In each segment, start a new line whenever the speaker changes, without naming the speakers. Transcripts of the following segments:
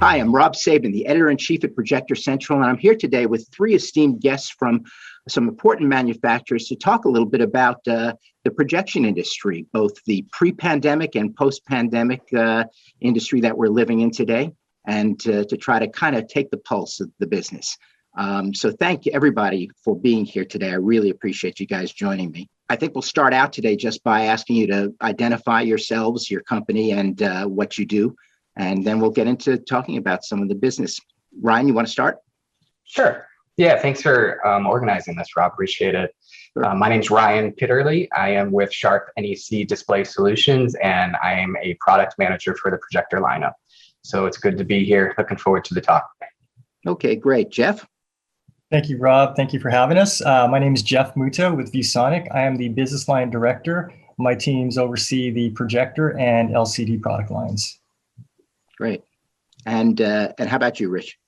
Hi, I'm Rob Sabin, the editor-in-chief at ProjectorCentral, and I'm here today with three esteemed guests from some important manufacturers to talk a little bit about the projection industry, both the pre-pandemic and post-pandemic industry that we're living in today, and to try to kind of take the pulse of the business. So thank you, everybody, for being here today. I really appreciate you guys joining me. I think we'll start out today just by asking you to identify yourselves, your company, and what you do. And then we'll get into talking about some of the business. Ryan, you want to start?
Sure. Yeah, thanks for organizing this, Rob. Appreciate it.
Sure.
My name's Ryan Pitterle. I am with Sharp NEC Display Solutions, and I am a product manager for the Projector lineup. So it's good to be here. Looking forward to the talk.
Okay, great. Jeff?
Thank you, Rob. Thank you for having us. My name is Jeff Muto with ViewSonic. I am the business line director. My teams oversee the projector and LCD product lines.
Great. And how about you, Rich?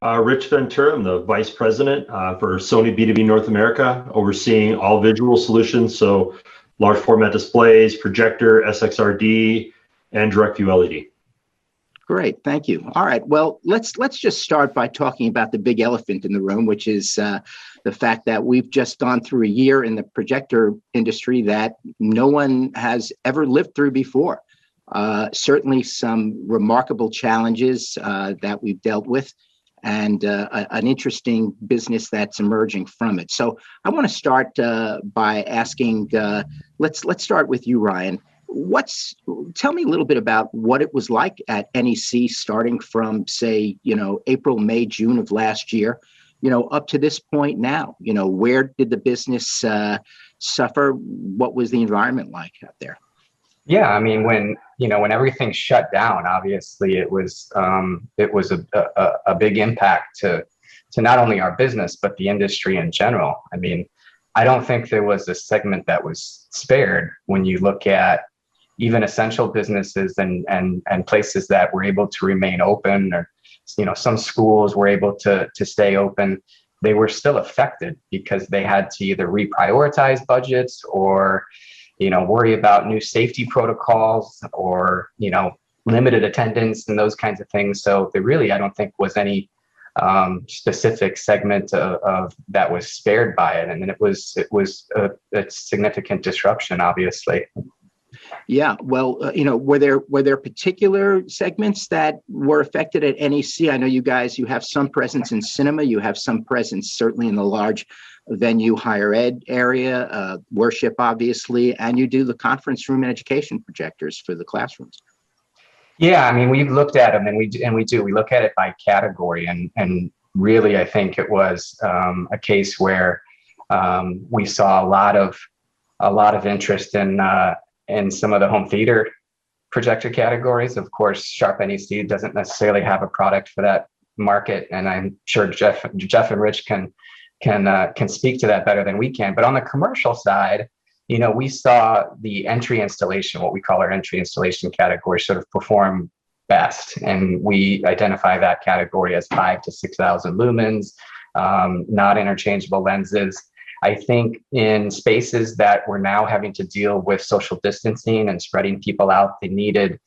Rich Ventura. I'm the vice president for Sony B2B North America, overseeing all visual solutions, so large format displays, projector, SXRD, and direct view LED.
Great, thank you. All right, well, let's just start by talking about the big elephant in the room, which is the fact that we've just gone through a year in the projector industry that no one has ever lived through before. Certainly some remarkable challenges that we've dealt with, and an interesting business that's emerging from it. So I want to start by asking, let's start with you, Ryan. Tell me a little bit about what it was like at NEC starting from, say, April, May, June of last year, up to this point now. Where did the business suffer? What was the environment like out there?
Yeah, I mean, when everything shut down, obviously it was a big impact to not only our business but the industry in general. I mean, I don't think there was a segment that was spared when you look at even essential businesses and places that were able to remain open, or some schools were able to stay open. They were still affected because they had to either reprioritize budgets or worry about new safety protocols or, limited attendance and those kinds of things. So there really, I don't think, was any specific segment of that was spared by it. And then it was a significant disruption, obviously.
Yeah, well, were there particular segments that were affected at NEC? I know you have some presence in cinema, you have some presence certainly in the large venue higher ed area, worship, obviously, and you do the conference room and education projectors for the classrooms. Yeah,
I mean, we've looked at them, and we look at it by category, and really, I think it was a case where we saw a lot of interest in some of the home theater projector categories. Of course, Sharp NEC doesn't necessarily have a product for that market, and I'm sure Jeff and Rich can speak to that better than we can. But on the commercial side, we saw the entry installation, what we call our entry installation category, sort of perform best, and we identify that category as 5,000 to 6,000 lumens, not interchangeable lenses. I think in spaces that we're now having to deal with social distancing and spreading people out, they needed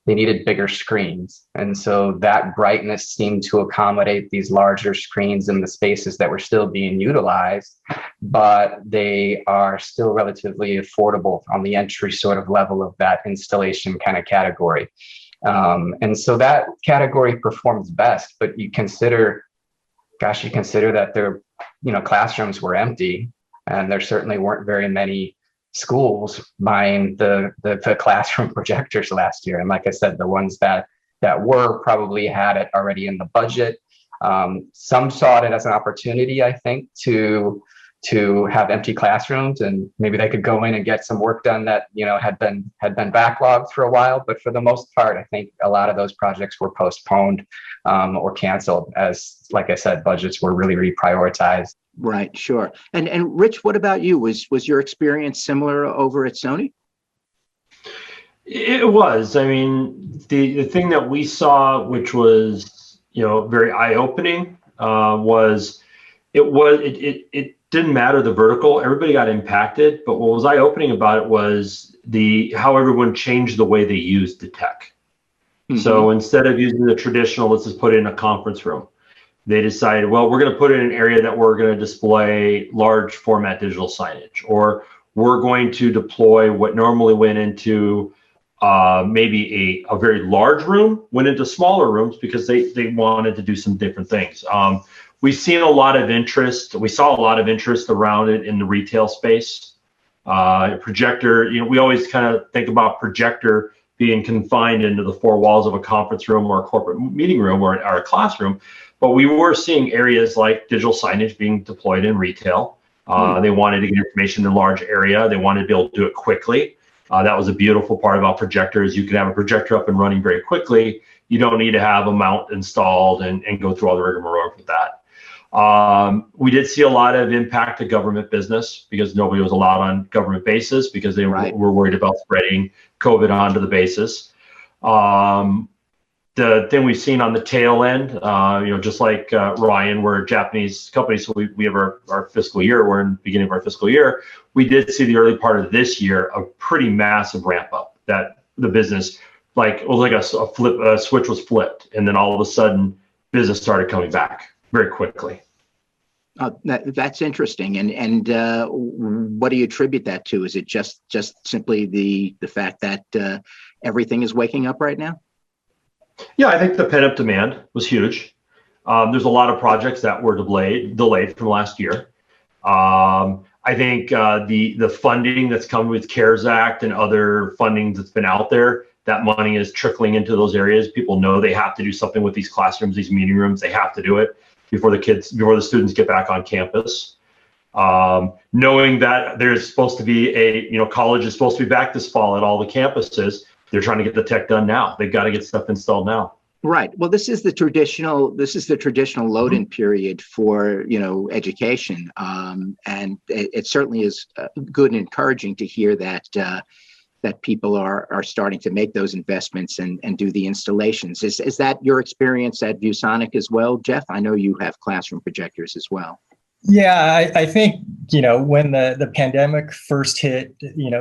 bigger screens. And so that brightness seemed to accommodate these larger screens in the spaces that were still being utilized, but they are still relatively affordable on the entry sort of level of that installation kind of category. And so that category performs best, but you consider that their classrooms were empty, and there certainly weren't very many schools buying the classroom projectors last year. And like I said, the ones that were probably had it already in the budget. Some saw it as an opportunity, I think, to have empty classrooms, and maybe they could go in and get some work done that had been backlogged for a while. But for the most part, I think a lot of those projects were postponed or canceled, as, like I said, budgets were really reprioritized.
Right, sure. And Rich, what about you? Was your experience similar over at Sony?
It was. I mean, the thing that we saw, which was very eye-opening, was it didn't matter the vertical. Everybody got impacted, but what was eye-opening about it was how everyone changed the way they used the tech. So instead of using the traditional, let's just put it in a conference room, they decided, well, we're going to put it in an area that we're going to display large format digital signage, or we're going to deploy what normally went into maybe a very large room, went into smaller rooms because they wanted to do some different things. We've seen a lot of interest. We saw a lot of interest around it in the retail space. Projector, we always kind of think about Projector being confined into the four walls of a conference room or a corporate meeting room or a classroom. But we were seeing areas like digital signage being deployed in retail. They wanted to get information in a large area. They wanted to be able to do it quickly. That was a beautiful part about Projector, is you can have a projector up and running very quickly. You don't need to have a mount installed and go through all the rigmarole with that. We did see a lot of impact to government business because nobody was allowed on government bases because they were worried about spreading COVID onto the bases. The thing we've seen on the tail end, just like Ryan, we're a Japanese company, so we have our fiscal year. We're in the beginning of our fiscal year. We did see the early part of this year a pretty massive ramp up that the business, it was like a switch was flipped, and then all of a sudden business started coming back very quickly.
That's interesting. And what do you attribute that to? Is it just simply the fact that everything is waking up right now?
Yeah, I think the pent-up demand was huge. There's a lot of projects that were delayed from last year. I think the funding that's come with CARES Act and other funding that's been out there, that money is trickling into those areas. People know they have to do something with these classrooms, these meeting rooms. They have to do it before the students get back on campus. Knowing that there's supposed to be college is supposed to be back this fall at all the campuses. They're trying to get the tech done now. They've got to get stuff installed now.
Right. Well, this is the traditional load-in period for, education. And it certainly is good and encouraging to hear that people are starting to make those investments and do the installations. Is that your experience at ViewSonic as well, Jeff? I know you have classroom projectors as well.
Yeah, I think, when the pandemic first hit,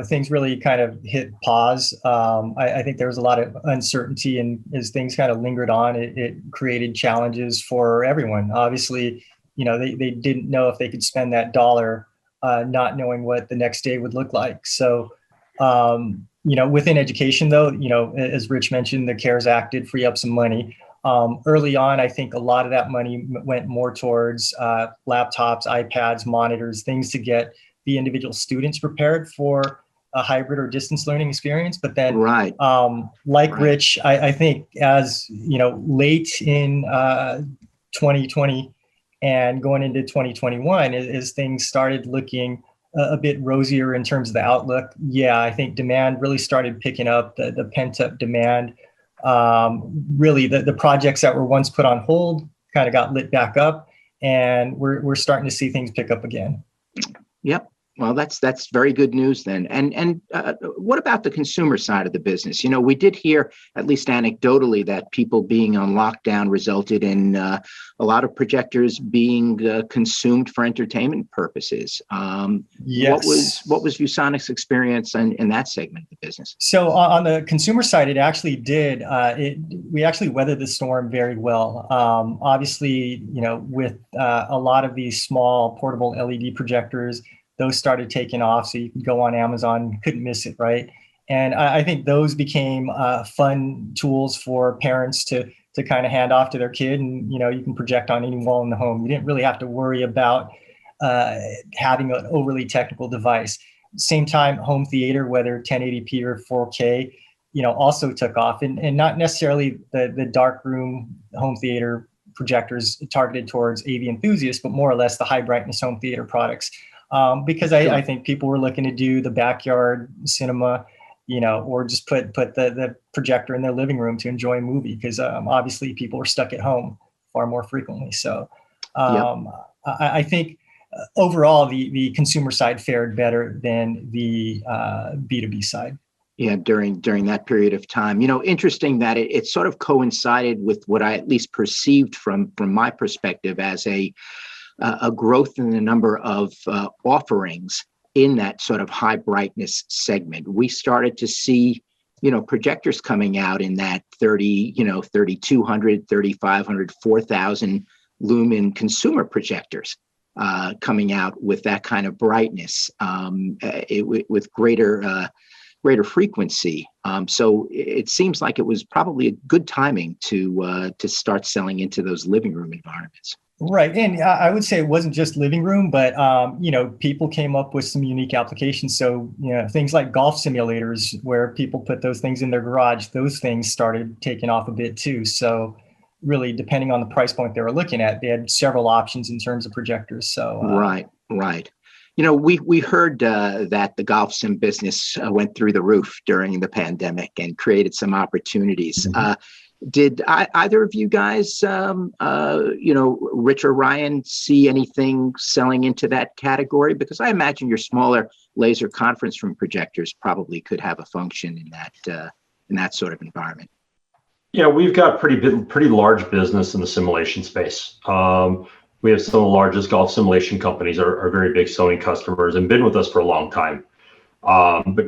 things really kind of hit pause. I think there was a lot of uncertainty, and as things kind of lingered on, it created challenges for everyone. Obviously, they didn't know if they could spend that dollar, not knowing what the next day would look like. So, within education, though, as Rich mentioned, the CARES Act did free up some money. Early on, I think a lot of that money went more towards laptops, iPads, monitors, things to get the individual students prepared for a hybrid or distance learning experience. But then, Rich, I think as late in 2020 and going into 2021, as things started looking a bit rosier in terms of the outlook, I think demand really started picking up, the pent-up demand. Really the projects that were once put on hold kind of got lit back up, and we're starting to see things pick up again.
Yep. Well, that's very good news then. And what about the consumer side of the business? We did hear, at least anecdotally, that people being on lockdown resulted in a lot of projectors being consumed for entertainment purposes.
Yes.
What was ViewSonic's experience in that segment of the business?
So on the consumer side, it actually did. We actually weathered the storm very well. Obviously, with a lot of these small portable LED projectors, those started taking off, so you could go on Amazon, couldn't miss it, right? And I think those became fun tools for parents to kind of hand off to their kid, and you can project on any wall in the home. You didn't really have to worry about having an overly technical device. Same time, home theater, whether 1080p or 4K, also took off, and not necessarily the dark room home theater projectors targeted towards AV enthusiasts, but more or less the high brightness home theater products. Because I think people were looking to do the backyard cinema, or just put the projector in their living room to enjoy a movie, because obviously people were stuck at home far more frequently. So I think overall the consumer side fared better than the B2B side.
Yeah, during that period of time. Interesting that it sort of coincided with what I at least perceived from my perspective as a growth in the number of offerings in that sort of high brightness segment. We started to see projectors coming out in that 3,200, 3,500, 4,000 lumen consumer projectors coming out with that kind of brightness, with greater frequency. So it seems like it was probably a good timing to start selling into those living room environments.
Right. And I would say it wasn't just living room, but, people came up with some unique applications. So, things like golf simulators where people put those things in their garage, those things started taking off a bit too. So really, depending on the price point they were looking at, they had several options in terms of projectors. So
Right. We heard that the golf sim business went through the roof during the pandemic and created some opportunities. Mm-hmm. Did either of you guys, Rich or Ryan, see anything selling into that category? Because I imagine your smaller laser conference room projectors probably could have a function in that sort of environment.
Yeah, we've got pretty large business in the simulation space. We have some of the largest golf simulation companies are very big Sony customers and been with us for a long time. But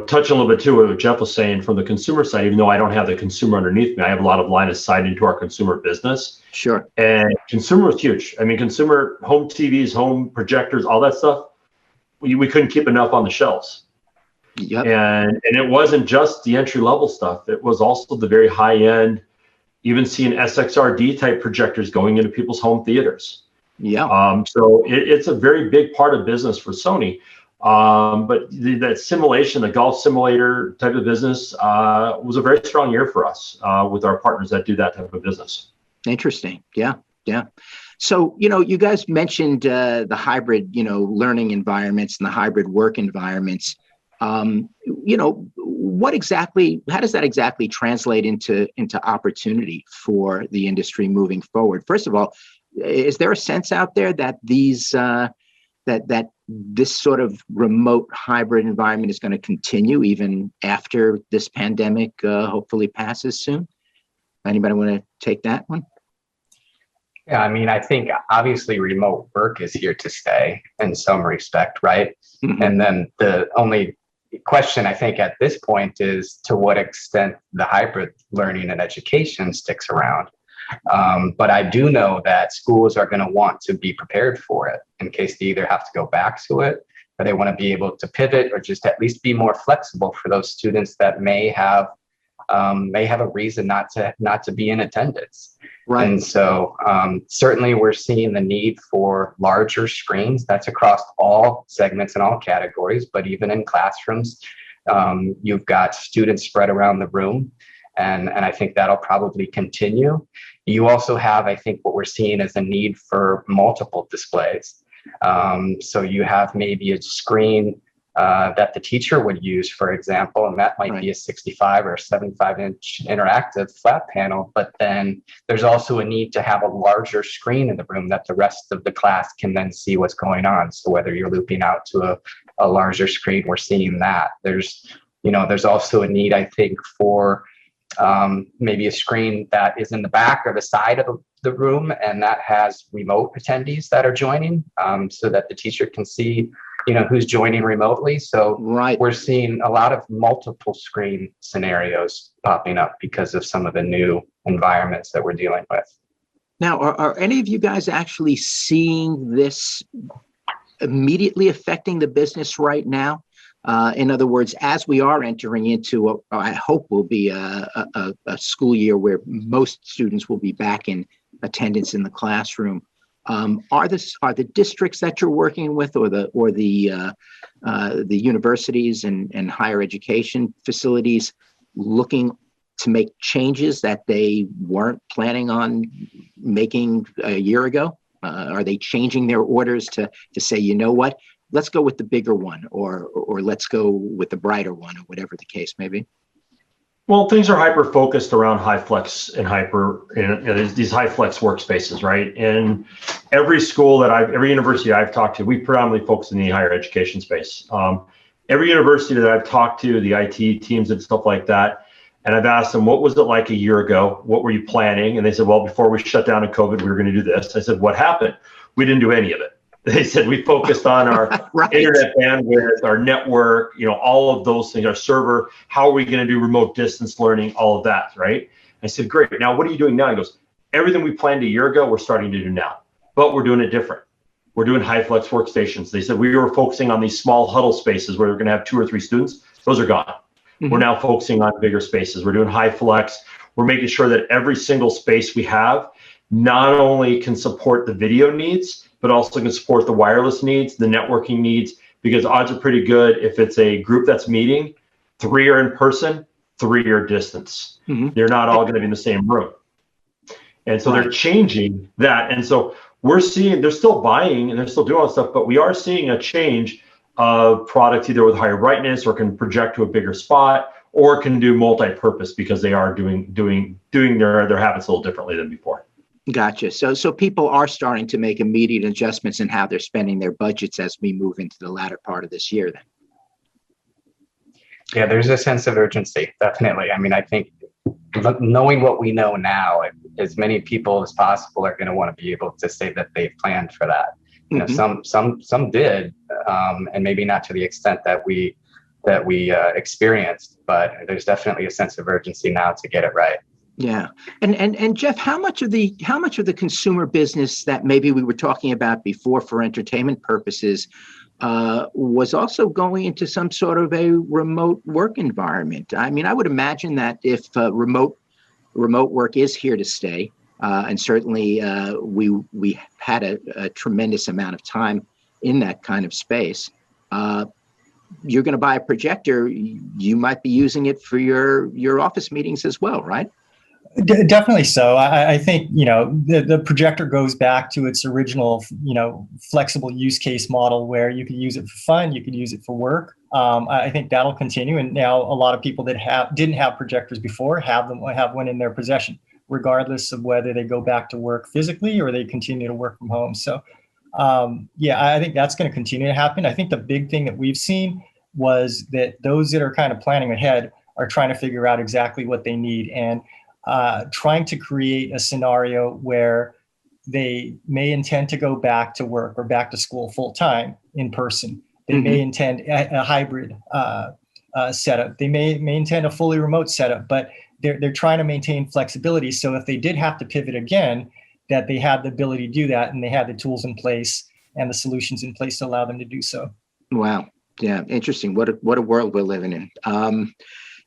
touching a little bit too what Jeff was saying from the consumer side, even though I don't have the consumer underneath me, I have a lot of line of sight into our consumer business.
Sure.
And consumer was huge. I mean, consumer home TVs, home projectors, all that stuff, we couldn't keep enough on the shelves.
Yep.
And it wasn't just the entry level stuff. It was also the very high end, even seeing SXRD type projectors going into people's home theaters.
Yeah.
So it's a very big part of business for Sony. But that simulation, the golf simulator type of business, was a very strong year for us with our partners that do that type of business.
Interesting. Yeah. So, you guys mentioned the hybrid, learning environments and the hybrid work environments. How does that exactly translate into opportunity for the industry moving forward? First of all, is there a sense out there that these that this sort of remote hybrid environment is going to continue even after this pandemic hopefully passes soon? Anybody want to take that one?
Yeah, I mean, I think obviously remote work is here to stay in some respect, right? Mm-hmm. And then the only question I think at this point is to what extent the hybrid learning and education sticks around. But I do know that schools are going to want to be prepared for it in case they either have to go back to it or they want to be able to pivot or just at least be more flexible for those students that may have a reason not to be in attendance. Right. And so certainly we're seeing the need for larger screens. That's across all segments and all categories, but even in classrooms, you've got students spread around the room. And I think that'll probably continue. You also have, I think, what we're seeing is a need for multiple displays. So you have maybe a screen that the teacher would use, for example, and that might be a 65 or 75-inch interactive flat panel. But then there's also a need to have a larger screen in the room that the rest of the class can then see what's going on. So whether you're looping out to a larger screen, we're seeing that. There's also a need, I think, for maybe a screen that is in the back or the side of the room and that has remote attendees that are joining so that the teacher can see, who's joining remotely. So we're seeing a lot of multiple screen scenarios popping up because of some of the new environments that we're dealing with.
Now, are any of you guys actually seeing this immediately affecting the business right now? In other words, as we are entering into what I hope will be a school year where most students will be back in attendance in the classroom, are the districts that you're working with, or the universities and higher education facilities looking to make changes that they weren't planning on making a year ago? Are they changing their orders to say, you know what? Let's go with the bigger one, or let's go with the brighter one, or whatever the case may be.
Well, things are hyper focused around high flex and these high flex workspaces, right? And every university I've talked to, we predominantly focus in the higher education space. Every university that I've talked to, the IT teams and stuff like that, and I've asked them, what was it like a year ago? What were you planning? And they said, well, before we shut down in COVID, we were going to do this. I said, what happened? We didn't do any of it. They said we focused on our
Right.
internet bandwidth, our network, all of those things, our server. How are we going to do remote distance learning? All of that, right? I said, great. Now, what are you doing now? He goes, everything we planned a year ago, we're starting to do now, but we're doing it different. We're doing high flex workstations. They said we were focusing on these small huddle spaces where we're going to have 2 or 3 students. Those are gone.
Mhm.
We're now focusing on bigger spaces. We're doing high flex. We're making sure that every single space we have not only can support the video needs, but also can support the wireless needs, the networking needs, because odds are pretty good if it's a group that's meeting, 3 are in person, 3 are distance.
Mhm.
They're not all going to be in the same room. And so they're changing that. And so we're seeing they're still buying and they're still doing all that stuff, but we are seeing a change of products either with higher brightness or can project to a bigger spot or can do multi-purpose because they are doing their habits a little differently than before.
Gotcha. So people are starting to make immediate adjustments in how they're spending their budgets as we move into the latter part of this year then.
Yeah, there's a sense of urgency, definitely. I mean, I think knowing what we know now, as many people as possible are going to want to be able to say that they've planned for that. You know, some did, and maybe not to the extent that we experienced, but there's definitely a sense of urgency now to get it right.
Yeah. And Jeff, how much of the consumer business that maybe we were talking about before for entertainment purposes was also going into some sort of a remote work environment? I mean, I would imagine that if remote work is here to stay, and certainly we had a tremendous amount of time in that kind of space. You're going to buy a projector, you might be using it for your office meetings as well, right?
Definitely so. I think, the projector goes back to its original, flexible use case model where you could use it for fun, you could use it for work. I think that'll continue. And now a lot of people that didn't have projectors before have one in their possession, regardless of whether they go back to work physically or they continue to work from home. So, I think that's going to continue to happen. I think the big thing that we've seen was that those that are kind of planning ahead are trying to figure out exactly what they need and trying to create a scenario where they may intend to go back to work or back to school full time in person. They may intend a hybrid setup. They may intend a fully remote setup, but they're trying to maintain flexibility. So if they did have to pivot again, that they had the ability to do that and they had the tools in place and the solutions in place to allow them to do so. Wow.
Yeah. Interesting. What a world we're living in.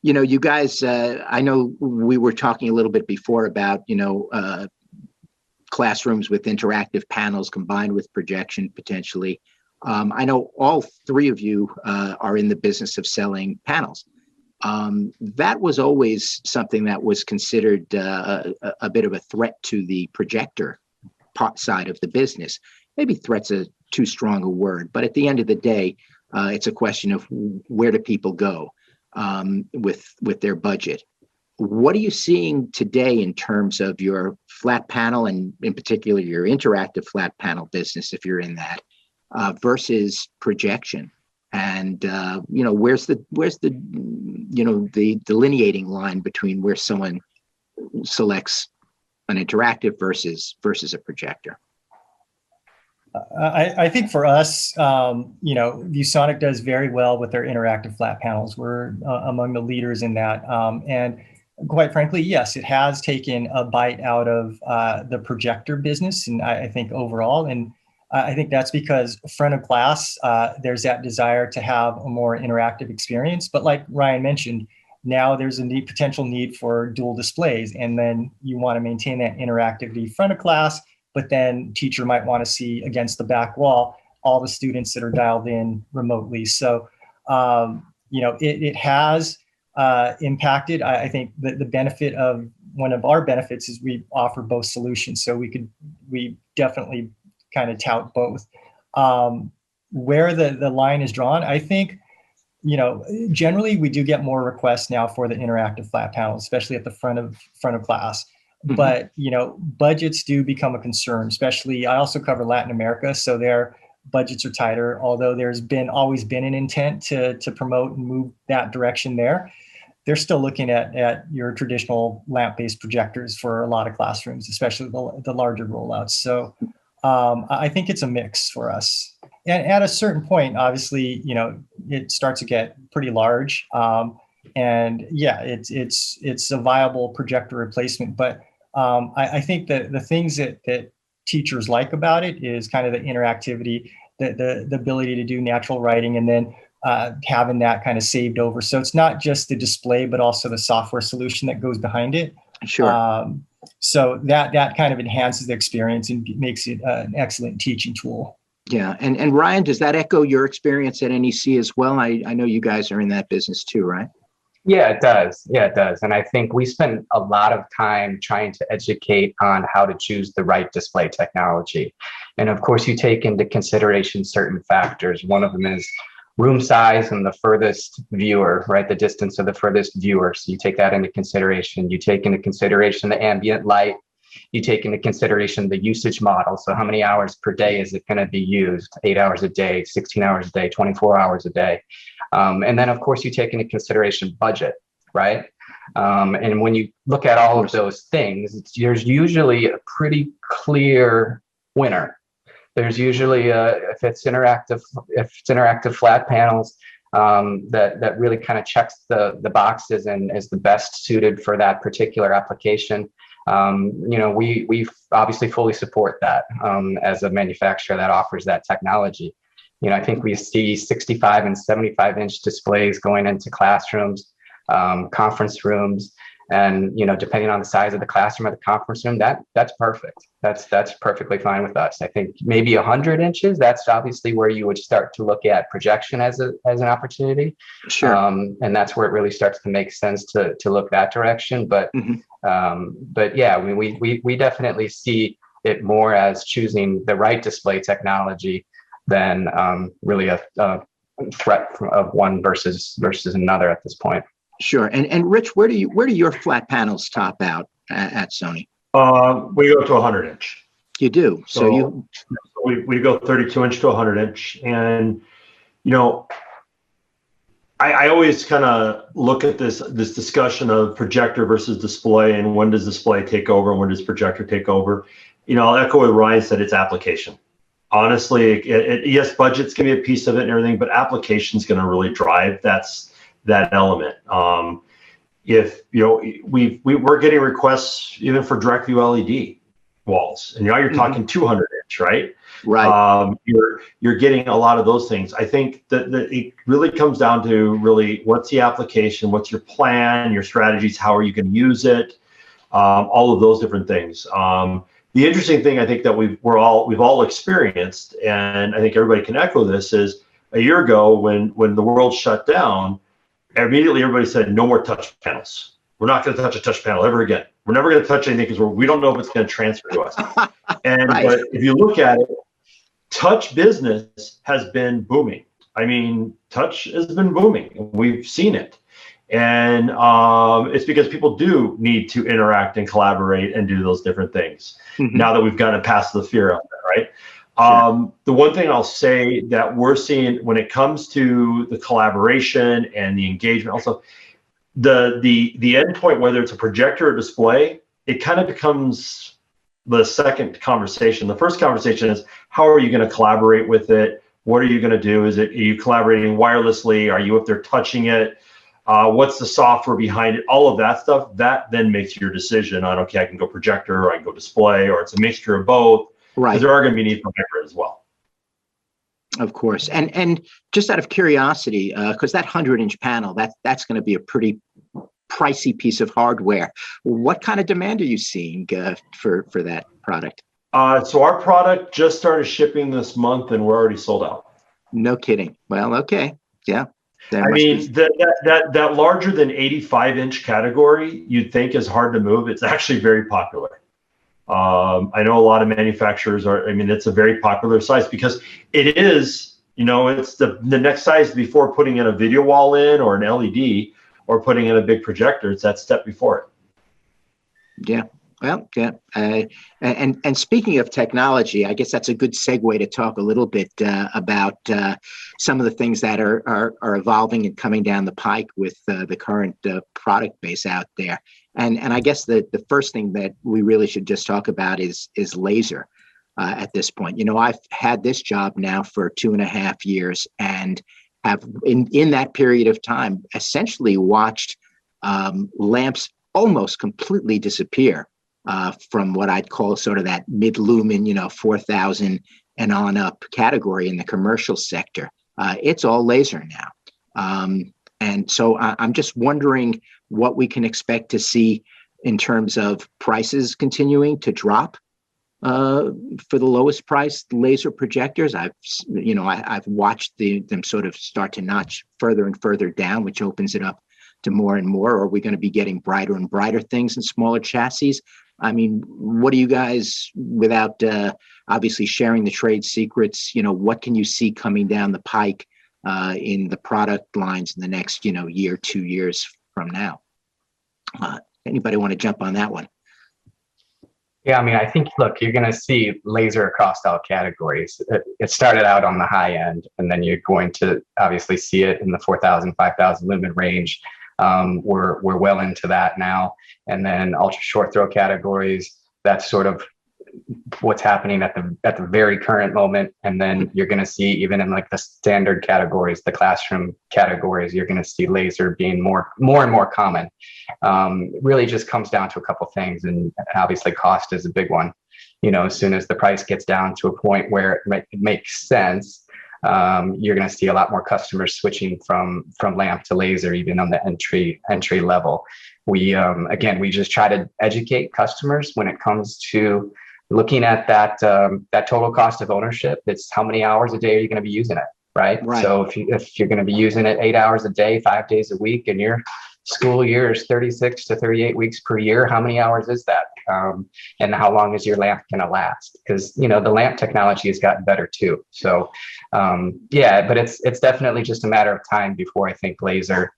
You guys, I know we were talking a little bit before about, classrooms with interactive panels combined with projection potentially. I know all 3 of you are in the business of selling panels. That was always something that was considered a bit of a threat to the projector side of the business. Maybe threat's a too strong a word, but at the end of the day, it's a question of where do people go with their budget. What are you seeing today in terms of your flat panel and in particular your interactive flat panel business, if you're in that, versus projection? And where's the the delineating line between where someone selects an interactive versus a projector?
I think for us, ViewSonic does very well with their interactive flat panels. We're among the leaders in that. And quite frankly, yes, it has taken a bite out of the projector business. And I think overall, and I think that's because front of class, there's that desire to have a more interactive experience. But like Ryan mentioned, now there's a potential need for dual displays. And then you want to maintain that interactivity front of class. But then teacher might want to see against the back wall all the students that are dialed in remotely. So, it has impacted. I think the benefit of one of our benefits is we offer both solutions. So we definitely kind of tout both. Where the line is drawn, I think, generally we do get more requests now for the interactive flat panel, especially at the front of class. Mm-hmm. But, budgets do become a concern, especially I also cover Latin America. So their budgets are tighter, although there's always been an intent to promote and move that direction there. They're still looking at your traditional lamp-based projectors for a lot of classrooms, especially the larger rollouts. So I think it's a mix for us. And at a certain point, obviously, it starts to get pretty large. And yeah, it's a viable projector replacement. But I think that the things that teachers like about it is kind of the interactivity, the ability to do natural writing, and then having that kind of saved over. So it's not just the display, but also the software solution that goes behind it.
Sure.
So that kind of enhances the experience and makes it an excellent teaching tool.
Yeah. And Ryan, does that echo your experience at NEC as well? I know you guys are in that business too, right?
Yeah, it does. Yeah, it does. And I think we spend a lot of time trying to educate on how to choose the right display technology. And of course, you take into consideration certain factors. One of them is room size and the furthest viewer, right? The distance of the furthest viewer. So you take that into consideration. You take into consideration the ambient light. You take into consideration the usage model. So how many hours per day is it going to be used? 8 hours a day, 16 hours a day, 24 hours a day. And then, of course, you take into consideration budget, right? And when you look at all of those things, there's usually a pretty clear winner. There's usually if it's interactive flat panels, that really kind of checks the boxes and is the best suited for that particular application. We obviously fully support that as a manufacturer that offers that technology. I think we see 65 and 75 inch displays going into classrooms, conference rooms, and depending on the size of the classroom or the conference room, that's perfect. That's perfectly fine with us. I think maybe 100 inches. That's obviously where you would start to look at projection as an opportunity.
Sure.
And that's where it really starts to make sense to look that direction. But yeah, I mean, we definitely see it more as choosing the right display technology than really a threat of one versus another at this point.
Sure. And Rich, where do your flat panels top out at Sony?
We go to 100 inch.
You do. So
we go 32 inch to 100 inch, and I always kind of look at this discussion of projector versus display, and when does display take over and when does projector take over? I'll echo what Ryan said. It's application. Honestly, yes, budget's gonna be a piece of it and everything, but application's gonna really drive that element. If we're getting requests even for direct view LED walls, and now you're talking 200 inch, right?
Right.
You're getting a lot of those things. I think that it really comes down to really what's the application, what's your plan, your strategies, how are you going to use it, all of those different things. The interesting thing I think that we've all experienced, and I think everybody can echo this, is a year ago when the world shut down, immediately everybody said no more touch panels. We're not going to touch a touch panel ever again. We're never going to touch anything because we don't know if it's going to transfer to us. And
Right.
But if you look at it, touch business has been booming. I mean, touch has been booming. We've seen it. And it's because people do need to interact and collaborate and do those different things. Now that we've gotten past the fear of it, right? Sure. The one thing I'll say that we're seeing when it comes to the collaboration and the engagement, also the endpoint, whether it's a projector or display, it kind of becomes the second conversation. The first conversation is, how are you going to collaborate with it? What are you going to do? Are you collaborating wirelessly? Are you up there touching it? What's the software behind it? All of that stuff, that then makes your decision on, okay, I can go projector or I can go display, or it's a mixture of both.
Right.
Because there are going to be needs for hybrid as well.
Of course. And just out of curiosity, because that 100-inch panel, that's going to be a pretty pricey piece of hardware. What kind of demand are you seeing for that product?
So our product just started shipping this month, and we're already sold out.
No kidding. Well, okay. Yeah.
I mean, that larger than 85-inch category you'd think is hard to move. It's actually very popular. I know a lot of manufacturers it's a very popular size because it is, it's the next size before putting in a video wall in or an LED or putting in a big projector. It's that step before it.
Yeah. Well, yeah. And speaking of technology, I guess that's a good segue to talk a little bit about some of the things that are evolving and coming down the pike with the current product base out there. And I guess the first thing that we really should just talk about is laser. at this point. You know, I've had this job now for 2.5 years and have in that period of time essentially watched lamps almost completely disappear from what I'd call sort of that mid-lumen, 4,000 and on up category in the commercial sector. It's all laser now. And so I'm just wondering what we can expect to see in terms of prices continuing to drop for the lowest priced laser projectors. I've watched them sort of start to notch further and further down, which opens it up to more and more. Or are we going to be getting brighter and brighter things in smaller chassis? I mean, what do you guys, without obviously sharing the trade secrets, what can you see coming down the pike in the product lines in the next, year, 2 years from now? Anybody want to jump on that one?
Yeah, I mean, I think, look, you're going to see laser across all categories. It started out on the high end, and then you're going to obviously see it in the 4,000, 5,000 lumen range. We're well into that now. And then ultra short throw categories, that's sort of what's happening at the very current moment. And then you're going to see, even in like the standard categories, the classroom categories, you're going to see laser being more and more common. It really just comes down to a couple things, and obviously cost is a big one. As soon as the price gets down to a point where it makes sense, you're going to see a lot more customers switching from lamp to laser, even on the entry level. We just try to educate customers when it comes to looking at that total cost of ownership. It's how many hours a day are you going to be using it, right? So if you're going to be using it 8 hours a day, 5 days a week, and your school year is 36 to 38 weeks per year, how many hours is that? And how long is your lamp going to last? Because the lamp technology has gotten better too. So but it's definitely just a matter of time before I think laser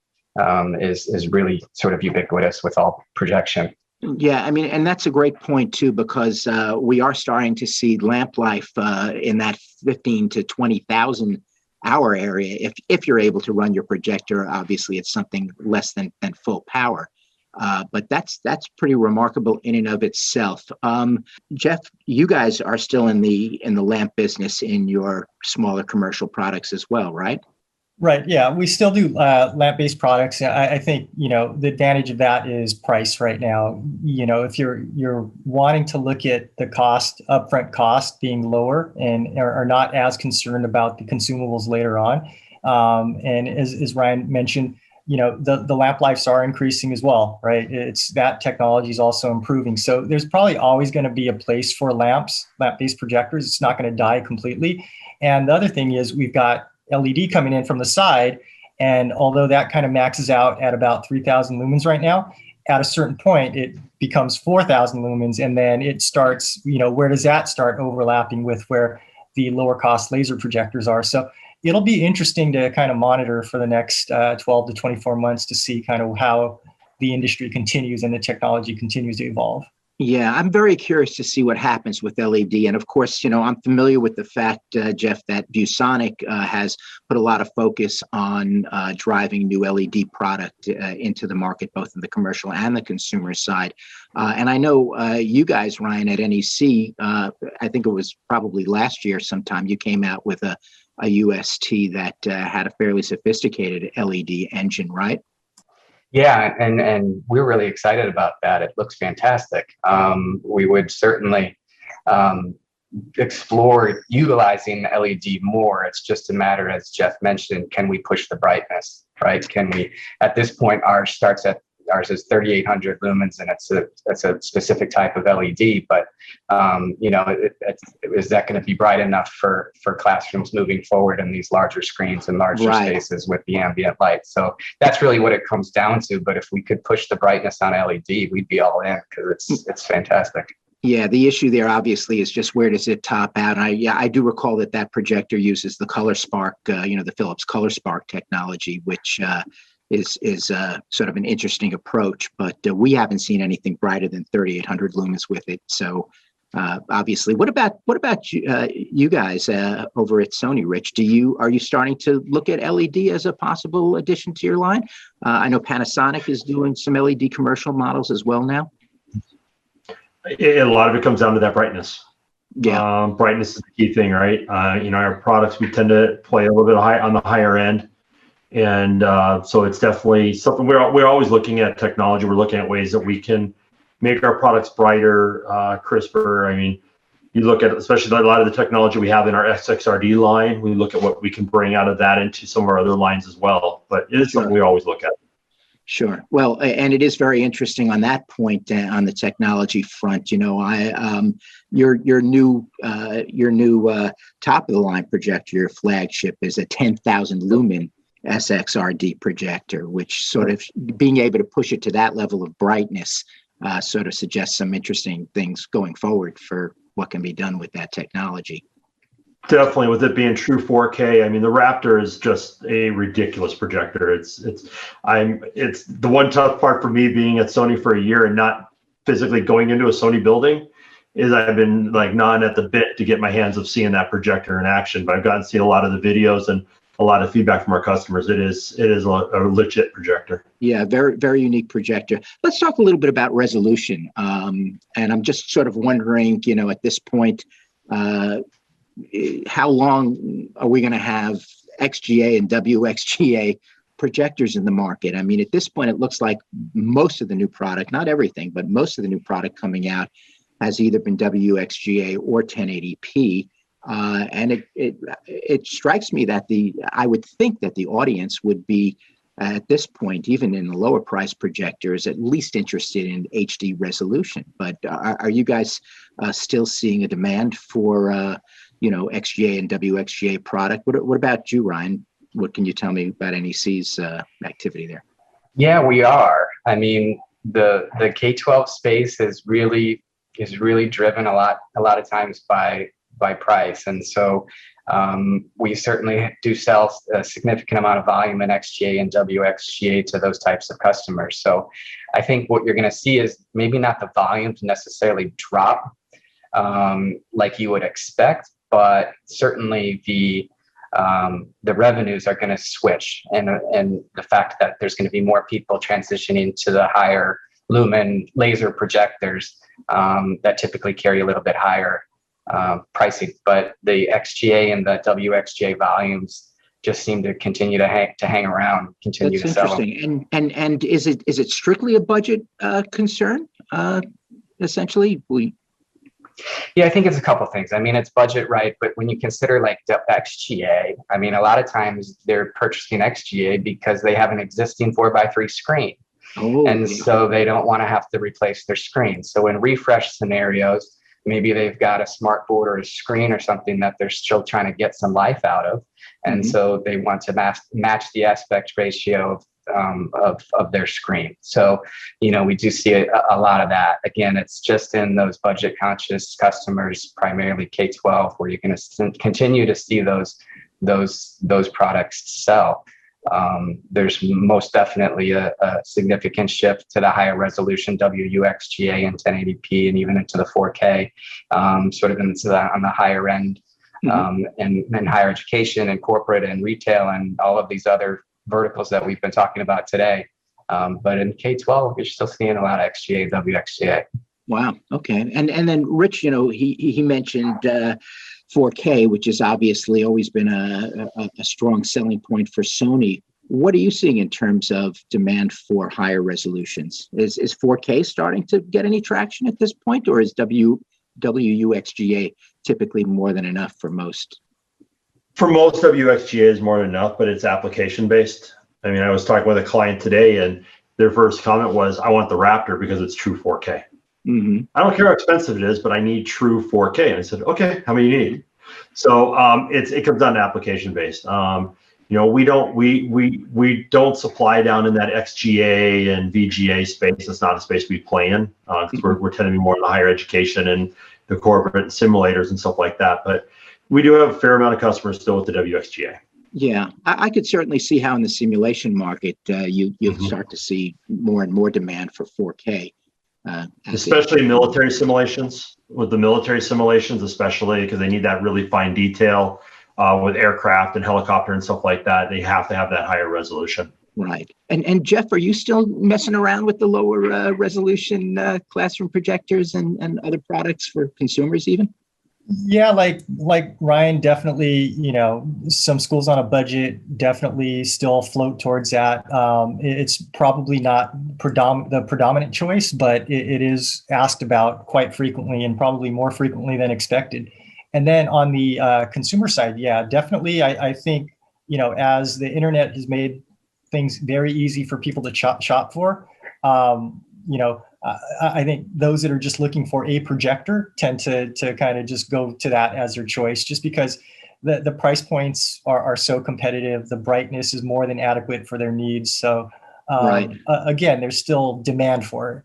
is really sort of ubiquitous with all projection.
Yeah, I mean, and that's a great point too, because we are starting to see lamp life in that 15 to 20,000 hour area. If you're able to run your projector, obviously it's something less than full power. But that's pretty remarkable in and of itself. Jeff, you guys are still in the lamp business in your smaller commercial products as well, right?
Right. Yeah, we still do lamp-based products. I think the advantage of that is price right now. If you're wanting to look at the upfront cost being lower and are not as concerned about the consumables later on, and as Ryan mentioned, the lamp lives are increasing as well, right? It's that technology is also improving. So there's probably always going to be a place for lamp-based projectors. It's not going to die completely. And the other thing is we've got LED coming in from the side. And although that kind of maxes out at about 3,000 lumens right now, at a certain point, it becomes 4,000 lumens. And then it starts, where does that start overlapping with where the lower cost laser projectors are? So it'll be interesting to kind of monitor for the next 12 to 24 months to see kind of how the industry continues and the technology continues to evolve.
Yeah, I'm very curious to see what happens with LED. And of course, I'm familiar with the fact, Jeff, that ViewSonic has put a lot of focus on driving new LED product into the market, both in the commercial and the consumer side. And I know you guys, Ryan, at NEC, I think it was probably last year sometime, you came out with a UST that had a fairly sophisticated LED engine, right?
Yeah, and we're really excited about that. It looks fantastic. We would certainly explore utilizing LED more. It's just a matter, as Jeff mentioned, can we push the brightness, right? Can we, at this point, ours is 3,800 lumens, and it's a specific type of LED, but is that going to be bright enough for classrooms moving forward in these larger screens and larger spaces with the ambient light? So that's really what it comes down to. But if we could push the brightness on LED, we'd be all in, because it's fantastic.
Yeah, the issue there obviously is just where does it top out? I do recall that projector uses the Color Spark, the Philips Color Spark technology, which is sort of an interesting approach, but we haven't seen anything brighter than 3,800 lumens with it. So obviously, what about you guys over at Sony, Rich? Are you starting to look at LED as a possible addition to your line? I know Panasonic is doing some LED commercial models as well now.
A lot of it comes down to that brightness.
Yeah.
Brightness is the key thing, right? Our products, we tend to play a little bit high on the higher end. And so it's definitely something we're always looking at technology. We're looking at ways that we can make our products brighter, crisper. I mean, you look at, especially a lot of the technology we have in our SXRD line, we look at what we can bring out of that into some of our other lines as well. But it is something we always look at.
Sure. Well, and it is very interesting on that point on the technology front. Your new top of the line projector, your flagship, is a 10,000 lumen SXRD projector, which sort of being able to push it to that level of brightness sort of suggests some interesting things going forward for what can be done with that technology.
Definitely, with it being true 4K. I mean, the Raptor is just a ridiculous projector. It's the one tough part for me being at Sony for a year and not physically going into a Sony building is I've been like gnawing at the bit to get my hands of seeing that projector in action. But I've gotten to see a lot of the videos and a lot of feedback from our customers. It is a legit projector.
Yeah, very, very unique projector. Let's talk a little bit about resolution. And I'm just sort of wondering, at this point, how long are we going to have XGA and WXGA projectors in the market? I mean, at this point, it looks like most of the new product, not everything, but most of the new product coming out has either been WXGA or 1080p. And it strikes me that I would think that the audience would be at this point, even in the lower price projectors, at least interested in HD resolution. But are you guys still seeing a demand for XGA and WXGA product? What about you, Ryan? What can you tell me about NEC's activity there?
Yeah, we are. I mean, the K-12 space is really driven a lot of times by price, and so we certainly do sell a significant amount of volume in XGA and WXGA to those types of customers. So I think what you're going to see is maybe not the volume to necessarily drop like you would expect, but certainly the revenues are going to switch, and the fact that there's going to be more people transitioning to the higher lumen laser projectors that typically carry a little bit higher pricing, but the XGA and the WXGA volumes just seem to continue to hang around, continue to sell. That's
interesting. And is it strictly a budget concern? Essentially,
Yeah, I think it's a couple things. I mean, it's budget, right? But when you consider like XGA, I mean, a lot of times they're purchasing XGA because they have an existing 4x3 screen.
Oh,
and so they don't want to have to replace their screen. So in refresh scenarios, maybe they've got a smart board or a screen or something that they're still trying to get some life out of. And so they want to match the aspect ratio of their screen. So, we do see a lot of that. Again, it's just in those budget conscious customers, primarily K-12, where you're going to continue to see those products sell. There's most definitely a significant shift to the higher resolution WXGA and 1080p and even into the 4K, sort of on the higher end, and higher education and corporate and retail and all of these other verticals that we've been talking about today. But in K-12, you're still seeing a lot of XGA, WXGA.
Wow. Okay. And then Rich, he mentioned 4K, which has obviously always been a strong selling point for Sony. What are you seeing in terms of demand for higher resolutions? Is 4K starting to get any traction at this point, or is WXGA typically more than enough for most?
For most, WXGA is more than enough, but it's application based. I mean, I was talking with a client today, and their first comment was, "I want the Raptor because it's true 4K." I don't care how expensive it is, but I need true 4K. And I said, "Okay, how many do you need?" So it comes down to application based. We don't supply down in that XGA and VGA space. It's not a space we play in because we're tending to be more in the higher education and the corporate simulators and stuff like that. But we do have a fair amount of customers still with the WXGA.
Yeah, I could certainly see how in the simulation market you'll start to see more and more demand for 4K.
Especially military simulations, with the military simulations, especially because they need that really fine detail with aircraft and helicopter and stuff like that. They have to have that higher resolution.
Right. And Jeff, are you still messing around with the lower resolution classroom projectors and other products for consumers even?
Yeah, like Ryan, definitely, some schools on a budget definitely still float towards that. It's probably not the predominant choice, but it is asked about quite frequently and probably more frequently than expected. And then on the consumer side, yeah, definitely, I think, as the internet has made things very easy for people to shop for, I think those that are just looking for a projector tend to kind of just go to that as their choice, just because the price points are so competitive. The brightness is more than adequate for their needs. So
Right.
again, there's still demand for it.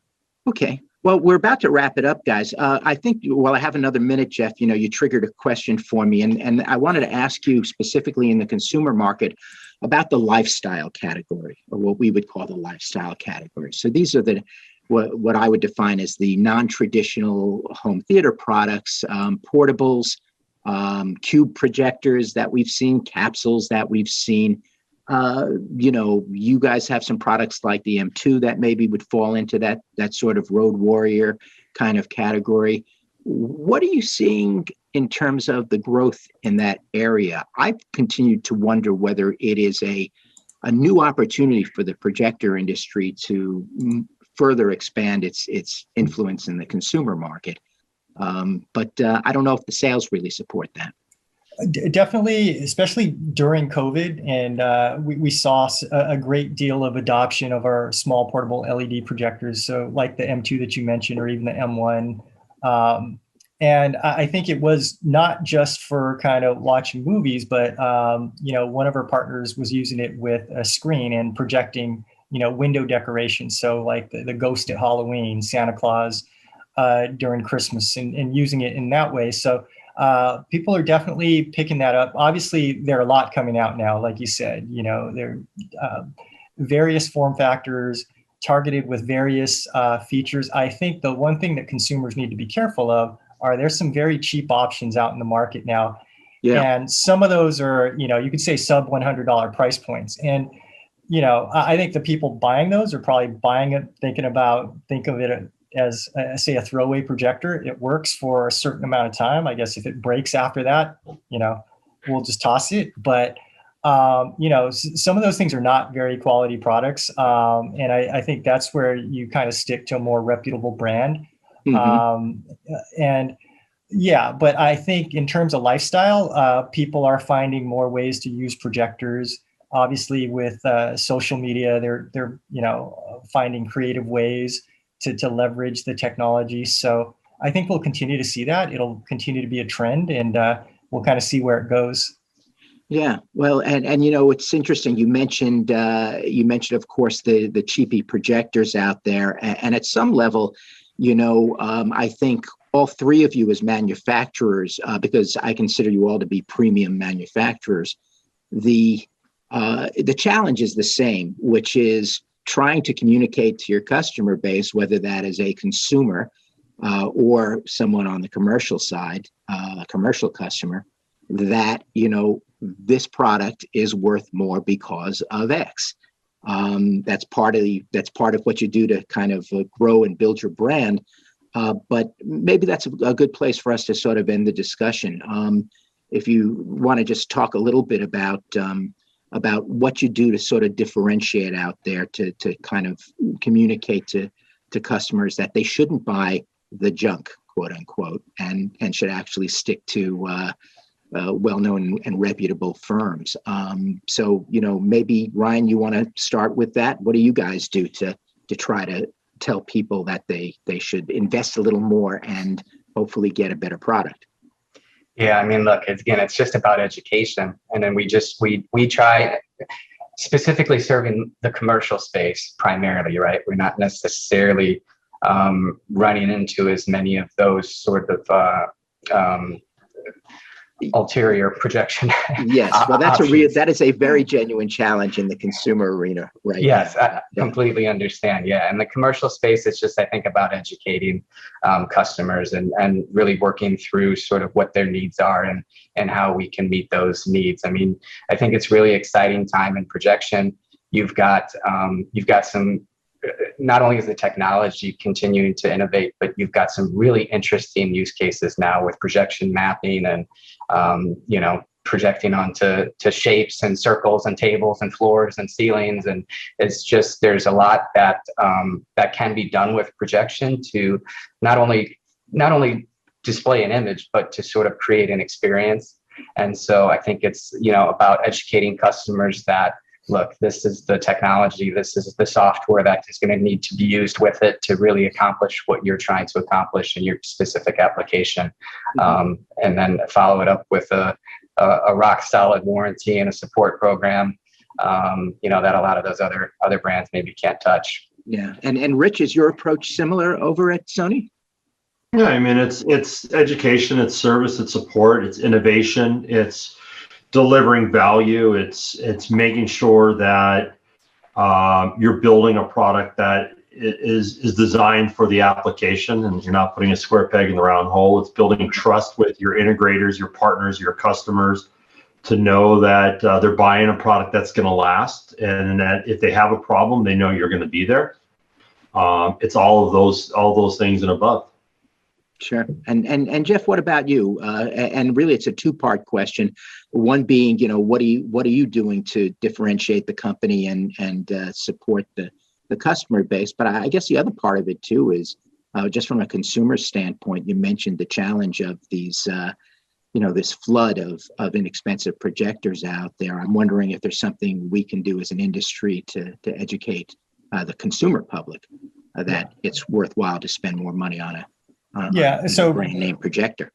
Okay. Well, we're about to wrap it up, guys. I think while I have another minute, Jeff, you triggered a question for me, and I wanted to ask you specifically in the consumer market about the lifestyle category, or what we would call the lifestyle category. So these are what I would define as the non-traditional home theater products, portables, cube projectors that we've seen, capsules that we've seen. You guys have some products like the M2 that maybe would fall into that sort of road warrior kind of category. What are you seeing in terms of the growth in that area? I've continued to wonder whether it is a new opportunity for the projector industry to further expand its influence in the consumer market. But I don't know if the sales really support that.
Definitely, especially during COVID, and we saw a great deal of adoption of our small portable LED projectors. So like the M2 that you mentioned, or even the M1. And I think it was not just for kind of watching movies, but one of our partners was using it with a screen and projecting window decorations. So like the ghost at Halloween, Santa Claus during Christmas, and using it in that way. So people are definitely picking that up. Obviously, there are a lot coming out now, like you said. There are various form factors targeted with various features. I think the one thing that consumers need to be careful of are there's some very cheap options out in the market now.
Yeah.
And some of those are, you could say sub $100 price points. And I think the people buying those are probably buying it, think of it as, say, a throwaway projector. It works for a certain amount of time. I guess if it breaks after that, we'll just toss it. But, some of those things are not very quality products. And I think that's where you kind of stick to a more reputable brand.
Mm-hmm.
And yeah, but I think in terms of lifestyle, people are finding more ways to use projectors. Obviously, with social media, they're finding creative ways to leverage the technology. So I think we'll continue to see that. It'll continue to be a trend, and we'll kind of see where it goes.
Yeah, well, and it's interesting. You mentioned, of course, the cheapy projectors out there, and at some level, I think all three of you as manufacturers, because I consider you all to be premium manufacturers, the challenge is the same, which is trying to communicate to your customer base, whether that is a consumer or someone on the commercial side, a commercial customer, that this product is worth more because of X. That's part of what you do to kind of grow and build your brand. But maybe that's a good place for us to sort of end the discussion. If you want to just talk a little bit about what you do to sort of differentiate out there to kind of communicate to customers that they shouldn't buy the junk, quote unquote, and should actually stick to well-known and reputable firms. So, maybe Ryan, you want to start with that? What do you guys do to try to tell people that they should invest a little more and hopefully get a better product?
Yeah, I mean, look, it's just about education. And then we try specifically serving the commercial space primarily, right? We're not necessarily running into as many of those sort of ulterior projection.
Yes, well, that is a very genuine challenge in the consumer arena, right?
Yes, I completely understand. Yeah, in the commercial space, it's just, I think, about educating customers and really working through sort of what their needs are and how we can meet those needs. I mean, I think it's really exciting time in projection. You've got some not only is the technology continuing to innovate, but you've got some really interesting use cases now with projection mapping and, projecting onto shapes and circles and tables and floors and ceilings. And it's just, there's a lot that that can be done with projection to not only display an image, but to sort of create an experience. And so I think it's, about educating customers that, look, this is the technology, this is the software that is going to need to be used with it to really accomplish what you're trying to accomplish in your specific application. And then follow it up with a rock solid warranty and a support program, that a lot of those other brands maybe can't touch.
Yeah. And Rich, is your approach similar over at Sony?
Yeah, I mean, it's education, it's service, it's support, it's innovation, it's delivering value, it's making sure that you're building a product that is designed for the application, and you're not putting a square peg in the round hole. It's building trust with your integrators, your partners, your customers, to know that they're buying a product that's going to last, and that if they have a problem, they know you're going to be there. It's all of those things and above.
Sure. And Jeff, what about you? And really, it's a two-part question. One being, what are you doing to differentiate the company and support the customer base? But I guess the other part of it too is just from a consumer standpoint. You mentioned the challenge of these, this flood of inexpensive projectors out there. I'm wondering if there's something we can do as an industry to educate the consumer public that it's worthwhile to spend more money on a brand name projector.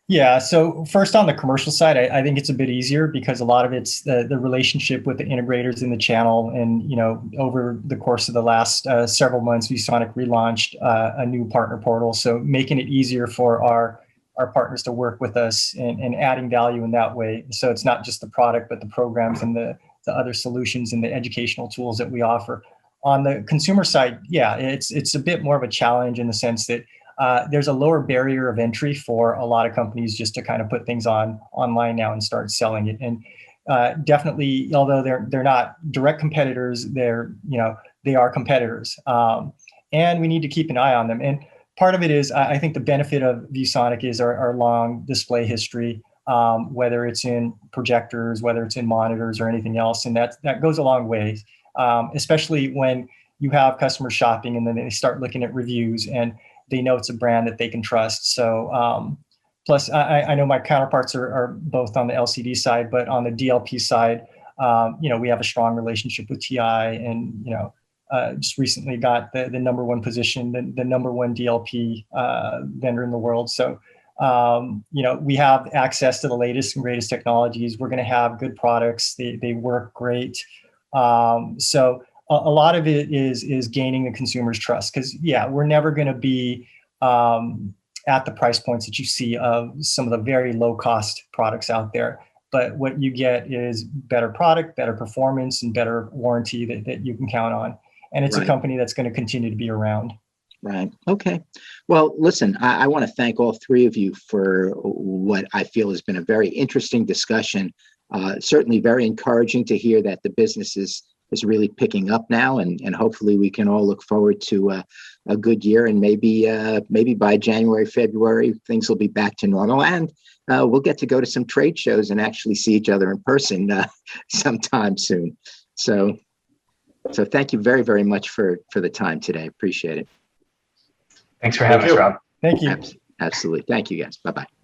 Yeah. So first, on the commercial side, I think it's a bit easier because a lot of it's the relationship with the integrators in the channel. And, over the course of the last several months, ViewSonic relaunched a new partner portal. So making it easier for our partners to work with us and adding value in that way. So it's not just the product, but the programs and the other solutions and the educational tools that we offer. On the consumer side, yeah, it's a bit more of a challenge in the sense that there's a lower barrier of entry for a lot of companies just to kind of put things online now and start selling it. And definitely, although they're not direct competitors, they are competitors, and we need to keep an eye on them. And part of it is, I think the benefit of ViewSonic is our long display history, whether it's in projectors, whether it's in monitors or anything else, and that goes a long way, especially when you have customers shopping and then they start looking at reviews and they know it's a brand that they can trust. So plus I know my counterparts are both on the LCD side, but on the DLP side, we have a strong relationship with TI, and just recently got the number one position, the number one DLP vendor in the world. So we have access to the latest and greatest technologies. We're going to have good products. They work great. So a lot of it is gaining the consumer's trust, because we're never going to be at the price points that you see of some of the very low cost products out there. But what you get is better product, better performance, and better warranty that you can count on. And it's a company that's going to continue to be around.
Right. Okay. Well, listen, I want to thank all three of you for what I feel has been a very interesting discussion. Certainly very encouraging to hear that the business is really picking up now, and hopefully we can all look forward to a good year, and maybe by January, February, things will be back to normal, and we'll get to go to some trade shows and actually see each other in person sometime soon. So thank you very, very much for the time today. Appreciate it.
Thanks for having us, Rob.
Thank you.
Absolutely. Thank you, guys. Bye-bye.